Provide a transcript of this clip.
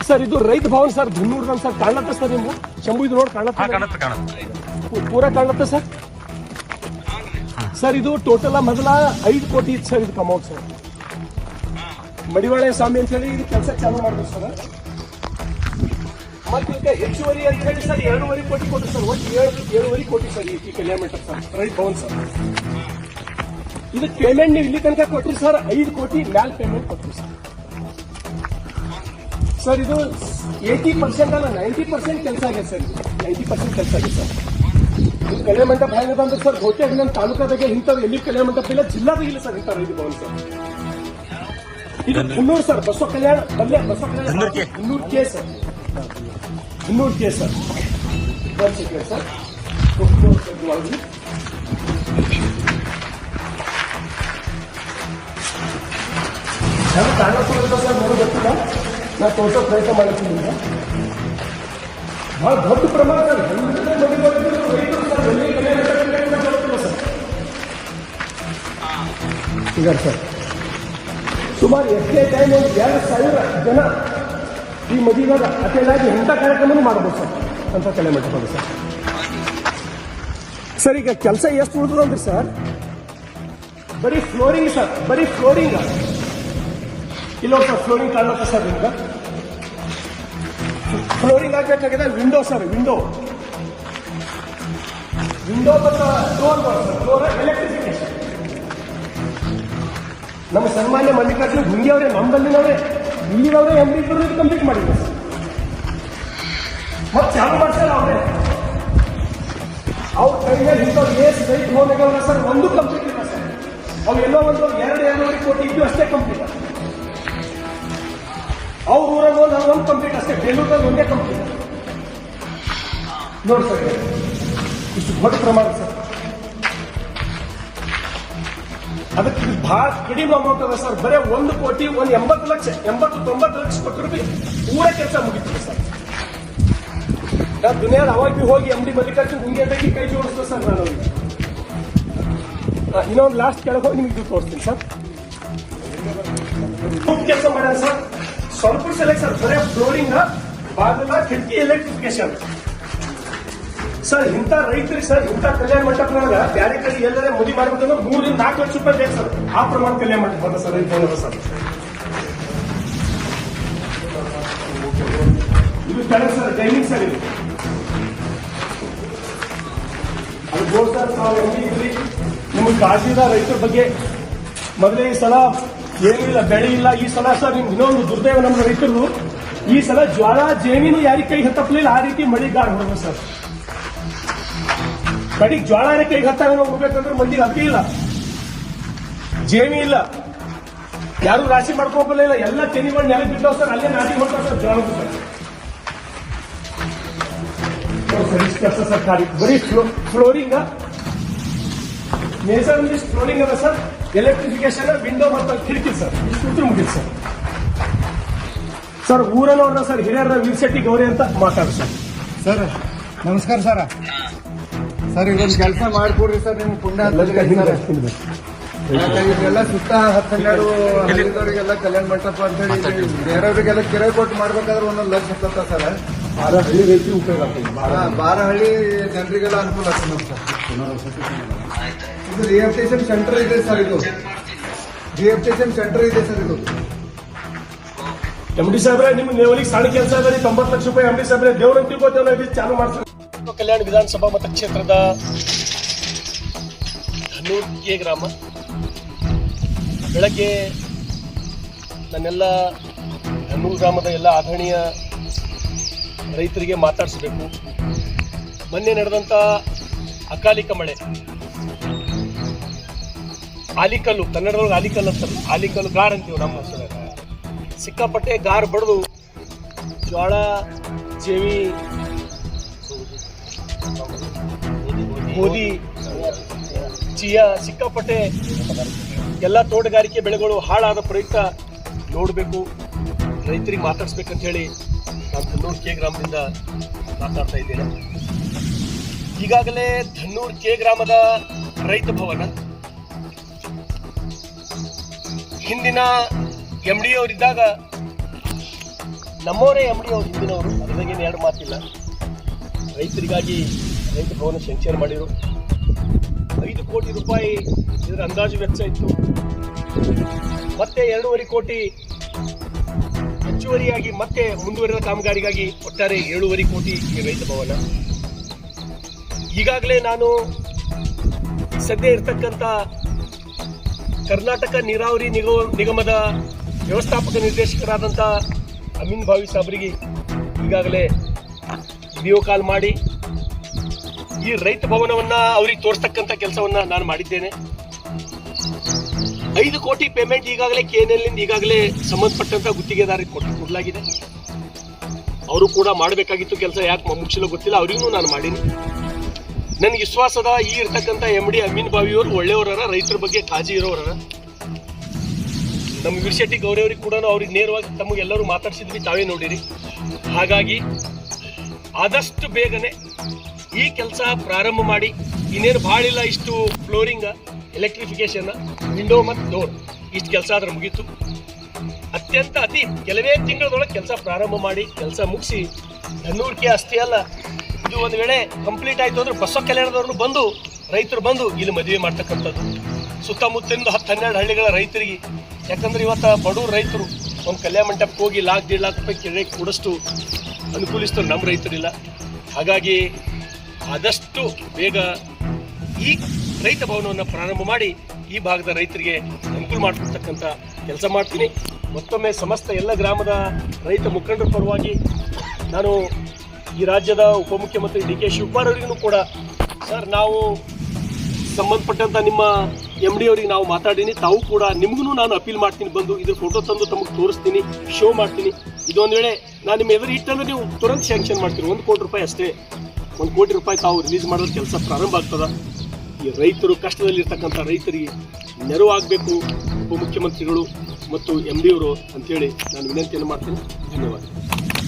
Sir ಇದು ರೈತ Bhavan sir Dhannur sir ಕಾಣತ್ತೆ ಸರ್ ನಿಮ್ಗೆ ಶಂಭು ಇದು ನೋಡಿ ಕಾಣತ್ತೆ ಪೂರಾ ಕಾಣತ್ತೆ ಸರ್. ಸರ್ ಇದು ಟೋಟಲ್ ಮೊದಲ 5 ಕೋಟಿ ಇತ್ತು ಸರ್ ಇದು ಅಮೌಂಟ್ ಸರ್. ಮಡಿವಾಳೆ ಸ್ವಾಮಿ ಅಂತ ಹೇಳಿ ಇದು ಕೆಲಸ ಚಾಲೂ ಮಾಡ್ಬೇಕು ಸರ್. ಮತ್ತೆ ಈಗ ಹೆಚ್ಚುವರಿ ಅಂತ ಹೇಳಿ ಸರ್ 2.5 ಕೋಟಿ ಕೊಟ್ಟು ಸರ್. ಒಟ್ಟು 7.5 ಕೋಟಿ ಸರ್ ಈ ಕಲ್ಯಾಣ ಮಂಟಪ ಸರ್ ರೈತ ಭವನ್ ಸರ್. ಇದಕ್ಕೆ ಪೇಮೆಂಟ್ ನೀವು ಇಲ್ಲಿ ತನಕ ಕೊಟ್ರಿ ಸರ್ 5 ಕೋಟಿ ಮ್ಯಾಲ್ ಪೇಮೆಂಟ್ ಕೊಟ್ರಿ ಸರ್. ಸರ್ ಇದು 80% ಅಲ್ಲ 90% ಕೆಲಸ ಆಗಿದೆ ಸರ್. 90% ಕೆಲಸ ಆಗಿದೆ ಸರ್. ಇದು ಕಲ್ಯಾಣ ಮಂಟಪ ಹೇಗಿದೆ ಅಂದ್ರೆ ಸರ್ ಬಹುತೇಕ ನಮ್ಮ ತಾಲೂಕಾದಾಗೆ ಇಂಥವು ಎಲ್ಲಿ ಕಲ್ಯಾಣ ಮಂಟಪ ಇಲ್ಲ, ಜಿಲ್ಲಾದಾಗ ಇಲ್ಲ ಸರ್ ಇಂಥ ರೈತ ಭವನ್ ಸರ್. ಇದು ಹುನ್ನೂರು ಸರ್ ಬಸವ ಕಲ್ಯಾಣ ಹುನ್ನೂರು ಕೆ ಸರ್. ಹುನ್ನೂರು ಕೆ ಸರ್ ಸರ್ ನಾನು ಕಾಣೋದು ಸರ್ ನೋಡೋ ಗೊತ್ತಿಲ್ಲ. ನಾನು ತೋರಿಸೋ ಪ್ರಯತ್ನ ಮಾಡ್ತೀನಿ. ಬಹಳ ದೊಡ್ಡ ಪ್ರಮಾಣ ಸರ್. ಈಗ ಸರ್ ಸುಮಾರು ಎಷ್ಟೇ ಟೈಮ್ ಒಂದು 2,000 ಜನ ಈ ಮದುವೆಗಾಗ ಅಟೆಂಡ್ ಆಗಿ ಇಂಥ ಕಾರ್ಯಕ್ರಮನೂ ಮಾಡಬಹುದು ಸರ್ ಅಂತ ಕಲ್ಯಾಣ ಮಂಟಪದ ಸರ್. ಸರ್ ಈಗ ಕೆಲಸ ಎಷ್ಟು ಉಳಿದ್ರು ಅಂದ್ರೆ ಸರ್ ಬರೀ ಫ್ಲೋರಿಂಗ್ ಸರ್, ಬರೀ ಫ್ಲೋರಿಂಗ್ ಇಲ್ಲೊಂದು ಸರ್ ಫ್ಲೋರಿಂಗ್ ಕಾಣುತ್ತೆ ಸರ್. ನಿಮ್ಗೆ ಫ್ಲೋರಿಂಗ್ ಆಗಬೇಕಾಗಿದೆ. ವಿಂಡೋ ಸರ್, ವಿಂಡೋ ಮತ್ತು ಡೋರ್ ಸರ್. ಡೋರ್ ಎಲೆಕ್ಟ್ರಿಫಿಕೇಶನ್ ನಮ್ಮ ಸನ್ಮಾನ್ಯ ಮಲ್ಲಿಕಾರ್ಜುನ್ ಗುಂಗಿ ಅವರೇ ನಂಬಲ್ಲಿನವರೇ ಇಲ್ಲಿನವರೇ ಎಂಬ ಕಂಪ್ಲೀಟ್ ಮಾಡಿದ್ರು ಸರ್. ಮತ್ತೆ ಚಾಲು ಮಾಡ್ತಾರೆ ಅವರೇ. ಅವ್ರ ಕೈಯಲ್ಲಿ ಇಂಥವ್ರು ರೈತ ಭವನಗಳ ಸರ್ ಒಂದು ಕಂಪ್ಲೀಟ್ ಇಲ್ಲ ಸರ್. ಅವು ಎಲ್ಲೋ ಒಂದು 2.5 ಕೋಟಿ ಇದ್ದು ಅಷ್ಟೇ ಕಂಪ್ಲೀಟ್. ಅವ್ರ ಊರಲ್ಲಿ ಒಂದು ಕಂಪ್ಲೀಟ್ ಅಷ್ಟೇ. ಬೆಂಗಳೂರಲ್ಲಿ ಒಂದೇ ಕಂಪ್ಲೀಟ್ ನೋಡಿ ಸರ್. ಇಷ್ಟು ದೊಡ್ಡ ಪ್ರಮಾಣ ಸರ್. ಅದಕ್ಕೆ ಬಹಳ ಕಡಿಮೆ ಅಮೌಂಟ್ ಅದ ಸರ್. ಬರೀ 1 ಕೋಟಿ 80 ಲಕ್ಷ 80-90 ಲಕ್ಷ ಕೊಟ್ಟರು ಪೂರ ಕೆಲಸ ಮುಗಿತೀವಿ ಸರ್. ನಾನು ದುನಿಯಾದ ಅವಾಗ ಹೋಗಿ MD ಮಲ್ಲಿಕಾರ್ಜುನ್ ಗುಂಗೆ ಬೇಕಿ ಕೈ ಜೋಡಿಸ್ತೇವೆ ಸರ್. ನಾನು ಇನ್ನೊಂದು ಲಾಸ್ಟ್ ಕೆಳಗೆ ಹೋಗಿ ನಿಮಗೆ ತೋರಿಸ್ತೀನಿ ಸರ್. ಕೆಲಸ ಮಾಡ್ಯಾರ ಸರ್. ಸ್ವಲ್ಪ ಸಲ ಸರ್ ಬರೀ ಫ್ಲೋರಿಂಗ್ ಬಾಗಿಲ ಕಿಟಕಿ ಎಲೆಕ್ಟ್ರಿಫಿಕೇಶನ್ ಸರ್. ಇಂಥ ರೈತರಿಗೆ ಸರ್ ಇಂಥ ಕಲ್ಯಾಣ ಮಂಟಪದೊಳಗ ಬ್ಯಾರೆ ಕಡೆ ಎಲ್ಲರೇ ಮದುವೆ ಮಾಡ್ಬೇಕಂದ್ರೆ 3-4 ಲಕ್ಷ ರೂಪಾಯಿ ಬೇಕು ಸರ್. ಆ ಪ್ರಮಾಣ ಕಲ್ಯಾಣ ಮಂಟಪ ಅದ ಸರ್ ರೈತ ಸರ್. ಇದು ಕೆಳಗೆ ಸರ್ ಡೈನಿಂಗ್ ಸರ್. ಇದು ಅದು ಬೋರ್ಡ್ ಸರ್. ನಿಮ್ಗೆ ಕಾಳಜಿದ ರೈತರ ಬಗ್ಗೆ ಮೊದಲೇ ಈ ಸಲ ಏನೂ ಇಲ್ಲ, ಬೆಳೆ ಇಲ್ಲ. ಈ ಸಲ ಸರ್ ನಿಮ್ಗೆ ಇನ್ನೊಂದು ದುರ್ದೈವ ನಮ್ಮ ರೈತರು ಈ ಸಲ ಜ್ವಾಳ ಜಮೀನು ಯಾರಿಗೆ ಕೈ ಹತ್ತಪ್ಪಲಿಲ್ಲ ಆ ರೀತಿ ಮಳಿ ಗಾಳಿ ಹೊಡೆದ ಸರ್. ಕಡಿಗೆ ಜ್ವಾಳನೇ ಕೈಗೆ ಹತ್ತಾಗ ಹೋಗ್ಬೇಕಂದ್ರೆ ಮಂದಿಗೆ ಅದೇ ಇಲ್ಲ, ಜೇಮಿ ಇಲ್ಲ, ಯಾರು ರಾಶಿ ಮಾಡ್ಕೋಬಲ್ಲ. ಎಲ್ಲ ತೆನಿಗಳು ನೆಲ ಬಿದ್ದಾವ್ ಸರ್. ಅಲ್ಲೇ ನಾಟಿ ಹೊಡ್ತಾವ ಸರ್ ಜ್ವಾಳ ಸರ್. ಕೆಲಸ ಸರ್ಕಾರಿ ಬರೀ ಫ್ಲೋರಿಂಗ್ ಮೇಜರ್ ಫ್ಲೋರಿಂಗ್ ಅದ ಸರ್. ಎಲೆಕ್ಟ್ರಿಫಿಕೇಶನ್ ವಿಂಡೋ ಮತ್ತು ಕಿಟಕಿ ಸರ್. ಇಷ್ಟು ಮುಗಿತು ಸರ್. ಸರ್ ಊರನ್ನವ್ರನ್ನ ಸರ್ ಹಿರಿಯರ ವೀರಶೆಟ್ಟಿ ಗೌರಿ ಅಂತ ಮಾತಾಡ್ರಿ ಸರ್. ಸರ್ ನಮಸ್ಕಾರ ಸರ್. ಸರ್ ಇದೊಂದು ಕೆಲಸ ಮಾಡಿಕೊಡ್ರಿ ಸರ್. ನಿಮ್ಗೆ ಪುಣ್ಯ ಇದೆಲ್ಲ ಸುತ್ತ 10-12 ಹಳ್ಳಿದವರಿಗೆಲ್ಲ ಕಲ್ಯಾಣ ಮಂಟಪ ಅಂತ ಹೇಳಿ ಬೇರೆಯವರಿಗೆಲ್ಲ ಕಿರಾಯಿ ಕೊಟ್ಟು ಮಾಡ್ಬೇಕಾದ್ರೆ 1 ಲಕ್ಷ ಹತ್ತತ್ತ ಸರ್. 12 ಹಳ್ಳಿ ರೈತರಿಗೆ ಉಪಯೋಗ ಆಗ್ತದೆ. 12 ಹಳ್ಳಿ ಜನರಿಗೆಲ್ಲ ಅನುಕೂಲ ಆಗ್ತದೆ ಸರ್. ಇದು ರಿಹ್ಯಾಬಿಲಿಟೇಷನ್ ಸೆಂಟರ್ ಇದೆ ಸರ್. ಇದು ರಿಹ್ಯಾಬಿಲಿಟೇಷನ್ ಸೆಂಟರ್ ಇದೆ ಸರ್. ಇದು MD ಸಾಹೇಬ್ರೆ ನಿಮ್ಮ ನೇವಲಿಗೆ ಸಣ್ಣ ಕೆಲಸ ಅದ. 90 ಲಕ್ಷ ರೂಪಾಯಿ MD ಸಾಹೇಬ್ರೆ ದೇವ್ರಂತ ತಿಳ್ಕೊತೇವೆ ಚಾಲು ಮಾಡ್ತೀವಿ. ಕಲ್ಯಾಣ ವಿಧಾನಸಭಾ ಮತಕ್ಷೇತ್ರದ ಧನ್ನೂರ್ ಕೆ ಗ್ರಾಮ. ಬೆಳಗ್ಗೆ ನನ್ನೆಲ್ಲ ಧನ್ನೂರ್ ಗ್ರಾಮದ ಎಲ್ಲ ಆದರಣೀಯ ರೈತರಿಗೆ ಮಾತಾಡಿಸಬೇಕು. ಮೊನ್ನೆ ನಡೆದಂಥ ಅಕಾಲಿಕ ಮಳೆ, ಆಲಿಕಲ್ಲು, ಕನ್ನಡದೊಳಗೆ ಆಲಿಕಲ್ಲು ಅಂತಾರೆ. ಆಲಿಕಲ್ಲು ಗಾರ್ ಅಂತೀವಿ ನಮ್ಮ ಹೆಸರು. ಸಿಕ್ಕಾಪಟ್ಟೆ ಗಾರ್ ಬಡ್ದು ಜ್ವಾಳ ಜೇವಿ ಗೋಧಿ ಚಿಯಾ ಸಿಕ್ಕಾಪಟ್ಟೆ ಎಲ್ಲ ತೋಟಗಾರಿಕೆ ಬೆಳೆಗಳು ಹಾಳಾದ ಪ್ರಯುಕ್ತ ನೋಡಬೇಕು, ರೈತರಿಗೆ ಮಾತಾಡಿಸ್ಬೇಕಂತ ಹೇಳಿ ನಾನು ಧನ್ನೂರ್ ಕೆ ಗ್ರಾಮದಿಂದ ಮಾತಾಡ್ತಾ ಇದ್ದೇನೆ. ಈಗಾಗಲೇ ಧನ್ನೂರ್ ಕೆ ಗ್ರಾಮದ ರೈತ ಭವನ ಹಿಂದಿನ MD ಅವರಿದ್ದಾಗ ನಮ್ಮವರೇ MD ಅವರು ಹಿಂದಿನವರು, ಅದರಾಗೇನು ಎರಡು ಮಾತಿಲ್ಲ. ರೈತರಿಗಾಗಿ ರೈತ ಭವನ ಶಂಕ್ಷನ್ ಮಾಡಿದರು. 5 ಕೋಟಿ ರೂಪಾಯಿ ಇದರ ಅಂದಾಜು ವೆಚ್ಚ ಇತ್ತು. ಮತ್ತೆ 2.5 ಕೋಟಿ ಹೆಚ್ಚುವರಿಯಾಗಿ ಮತ್ತೆ ಮುಂದುವರಿದ ಕಾಮಗಾರಿಗಾಗಿ ಒಟ್ಟಾರೆ 7.5 ಕೋಟಿ ಈ ರೈತ ಭವನ. ಈಗಾಗಲೇ ನಾನು ಸದ್ಯ ಇರತಕ್ಕಂಥ ಕರ್ನಾಟಕ ನೀರಾವರಿ ನಿಗಮದ ವ್ಯವಸ್ಥಾಪಕ ನಿರ್ದೇಶಕರಾದಂಥ ಅಮೀನ್ ಭಾವಿ ಸಾಬ್ರಿಗೆ ಈಗಾಗಲೇ ವಿಡಿಯೋ ಕಾಲ್ ಮಾಡಿ ಈ ರೈತ ಭವನವನ್ನು ಅವ್ರಿಗೆ ತೋರಿಸ್ತಕ್ಕಂಥ ಕೆಲಸವನ್ನು ನಾನು ಮಾಡಿದ್ದೇನೆ. 5 ಕೋಟಿ ಪೇಮೆಂಟ್ ಈಗಾಗಲೇ KNL ಈಗಾಗಲೇ ಸಂಬಂಧಪಟ್ಟಂಥ ಗುತ್ತಿಗೆದಾರರಿಗೆ ಕೊಡಲಾಗಿದೆ. ಅವರು ಕೂಡ ಮಾಡಬೇಕಾಗಿತ್ತು ಕೆಲಸ, ಯಾಕೆ ಮುಗಿಸಲು ಗೊತ್ತಿಲ್ಲ, ಅವರಿಗೂ ನಾನು ಮಾಡೀನಿ. ನನಗೆ ವಿಶ್ವಾಸದ ಈ ಇರ್ತಕ್ಕಂಥ MD ಅಮೀನ್ ಭಾವಿಯವರು ಒಳ್ಳೆಯವರ, ರೈತರ ಬಗ್ಗೆ ಕಾಳಜಿ ಇರೋರ. ನಮ್ಮ ವಿರ್ಶೆಟ್ಟಿ ಗೌರಿಯವರಿಗೆ ಕೂಡ ಅವ್ರಿಗೆ ನೇರವಾಗಿ ತಮಗೆಲ್ಲರೂ ಮಾತಾಡ್ಸಿದ್ವಿ, ತಾವೇ ನೋಡಿರಿ. ಹಾಗಾಗಿ ಆದಷ್ಟು ಬೇಗನೆ ಈ ಕೆಲಸ ಪ್ರಾರಂಭ ಮಾಡಿ, ಇನ್ನೇನು ಭಾಳ ಇಲ್ಲ, ಇಷ್ಟು ಫ್ಲೋರಿಂಗ್, ಎಲೆಕ್ಟ್ರಿಫಿಕೇಶನ್, ವಿಂಡೋ ಮತ್ತು ಡೋರ್, ಇಷ್ಟು ಕೆಲಸ ಆದ್ರೆ ಮುಗೀತು. ಅತಿ ಕೆಲವೇ ತಿಂಗಳದೊಳಗೆ ಕೆಲಸ ಪ್ರಾರಂಭ ಮಾಡಿ ಕೆಲಸ ಮುಗಿಸಿ ಧನ್ನೂರ್ಕೆ ಅಷ್ಟೇ ಅಲ್ಲ, ಇದು ಒಂದು ವೇಳೆ ಕಂಪ್ಲೀಟ್ ಆಯಿತು ಅಂದ್ರೆ ಬಸವ ಕಲ್ಯಾಣದವ್ರನ್ನು ಬಂದು ರೈತರು ಬಂದು ಇಲ್ಲಿ ಮದುವೆ ಮಾಡ್ತಕ್ಕಂಥದ್ದು. ಸುತ್ತಮುತ್ತಲಿಂದ 10-12 ಹಳ್ಳಿಗಳ ರೈತರಿಗೆ, ಯಾಕಂದ್ರೆ ಇವತ್ತು ಬಡವ್ರ ರೈತರು ಒಂದು ಕಲ್ಯಾಣ ಮಂಟಪಕ್ಕೆ ಹೋಗಿ 1,00,000-1.5 ಲಕ್ಷ ರೂಪಾಯಿ ಕೆರೆ ಕೊಡಷ್ಟು ಅನುಕೂಲಿಸ್ತರು ನಮ್ಮ ರೈತರಿಲ್ಲ. ಹಾಗಾಗಿ ಆದಷ್ಟು ಬೇಗ ಈ ರೈತ ಭವನವನ್ನು ಪ್ರಾರಂಭ ಮಾಡಿ ಈ ಭಾಗದ ರೈತರಿಗೆ ಅನುಕೂಲ ಮಾಡಿಕೊಡ್ತಕ್ಕಂಥ ಕೆಲಸ ಮಾಡ್ತೀನಿ. ಮತ್ತೊಮ್ಮೆ ಸಮಸ್ತ ಎಲ್ಲ ಗ್ರಾಮದ ರೈತ ಮುಖಂಡರ ಪರವಾಗಿ ನಾನು ಈ ರಾಜ್ಯದ ಉಪಮುಖ್ಯಮಂತ್ರಿ DK ಶಿವಕುಮಾರ್ ಅವರಿಗೂ ಕೂಡ, ಸರ್ ನಾವು ಸಂಬಂಧಪಟ್ಟಂಥ ನಿಮ್ಮ MD ಅವರಿಗೆ ನಾವು ಮಾತಾಡೀನಿ, ತಾವು ಕೂಡ ನಿಮಗೂ ನಾನು ಅಪೀಲ್ ಮಾಡ್ತೀನಿ, ಬಂದು ಇದ್ರ ಫೋಟೋ ತಂದು ತಮಗೆ ತೋರಿಸ್ತೀನಿ, ಶೋ ಮಾಡ್ತೀನಿ. ಇದೊಂದು ವೇಳೆ ನಾನು ನಿಮ್ಮ ಎದುರು ಇಟ್ಟಂದ್ರೆ ನೀವು ತುರಂತ ಸ್ಯಾಂಕ್ಷನ್ ಮಾಡ್ತೀನಿ. 1 ಕೋಟಿ ರೂಪಾಯಿ ಅಷ್ಟೇ, 1 ಕೋಟಿ ರೂಪಾಯಿ ತಾವು ರಿಲೀಸ್ ಮಾಡೋದು ಕೆಲಸ ಪ್ರಾರಂಭ ಆಗ್ತದ. ಈ ರೈತರು ಕಷ್ಟದಲ್ಲಿರ್ತಕ್ಕಂಥ ರೈತರಿಗೆ ನೆರವಾಗಬೇಕು ಉಪಮುಖ್ಯಮಂತ್ರಿಗಳು ಮತ್ತು MD ಅವರು ಅಂತೇಳಿ ನಾನು ವಿನಂತಿಯನ್ನು ಮಾಡ್ತೀನಿ. ಧನ್ಯವಾದ.